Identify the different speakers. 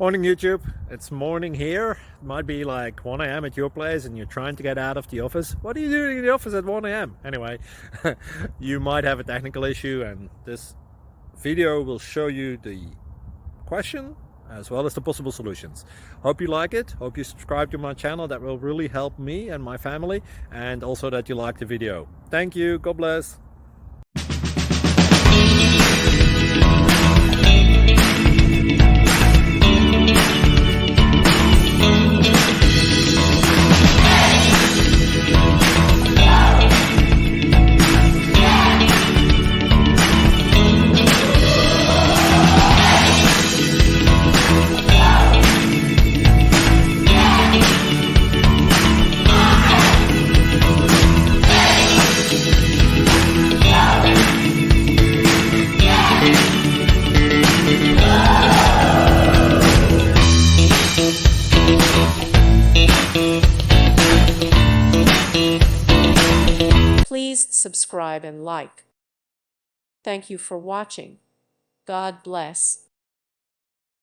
Speaker 1: Morning YouTube, it's morning here. It might be like 1 a.m. at your place and you're trying to get out of the office. What are you doing in the office at 1 a.m.? Anyway, you might have a technical issue and this video will show you the question as well as the possible solutions. Hope you like it, hope you subscribe to my channel. That will really help me and my family, and also that you like the video. Thank you, God bless.
Speaker 2: Please subscribe and like. Thank you for watching. God bless.